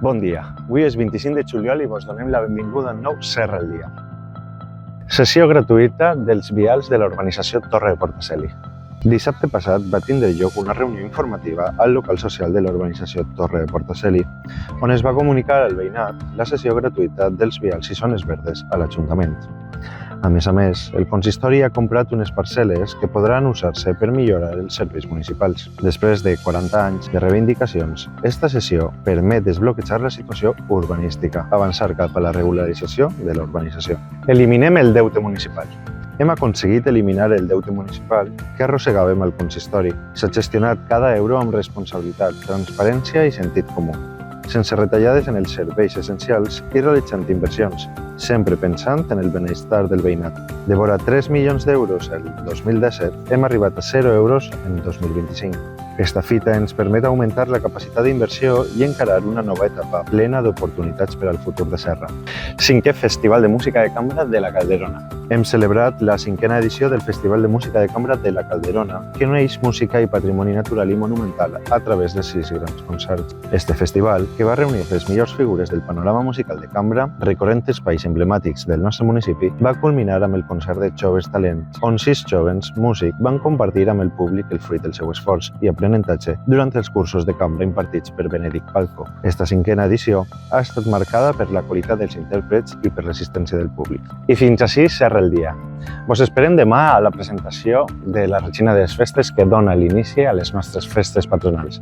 Bon dia. Avui és 25 de juliol i vos donem la benvinguda al nou Serra el Dia. Sessió gratuïta dels vials de la urbanització Torre de Portaceli. Dissabte passat va tindre lloc una reunió informativa al local social de la urbanització Torre de Portaceli, on es va comunicar al veïnat la sessió gratuïta dels vials i zones verdes a l'Ajuntament. A més, el consistori ha comprat unes parcel·les que podran usar-se per millorar els serveis municipals. Després de 40 anys de reivindicacions, esta sessió permet desbloquejar la situació urbanística, avançar cap a la regularització de la urbanització. Eliminem el deute municipal. Hem aconseguit eliminar el deute municipal que arrossegàvem al consistori. S'ha gestionat cada euro amb responsabilitat, transparència i sentit comú, sense retallades en els serveis essencials i realitzant inversions, sempre pensant en el benestar del veïnat. De vora 3 milions d'euros el 2017, hem arribat a 0 euros en 2025. Aquesta fita ens permet augmentar la capacitat d'inversió i encarar una nova etapa plena d'oportunitats per al futur de Serra. 5è Festival de Música de Cambra de la Calderona. Hem celebrat la 5a edició del Festival de Música de Cambra de la Calderona, que uneix música i patrimoni natural i monumental a través de 6 grans concerts. Este festival, que va reunir les millors figures del panorama musical de cambra, recorrent espais emblemàtics del nostre municipi, va culminar amb el concert de Joves Talents, on 6 jovens músics van compartir amb el públic el fruit del seu esforç i aprenentatge durant els cursos de cambra impartits per Benedict Palco. Esta 5a edició ha estat marcada per la qualitat dels intèrprets i per l'assistència del públic. I fins així Serra el Dia. Vos esperem demà a la presentació de la Regina de les Festes que dona l'inici a les nostres festes patronals.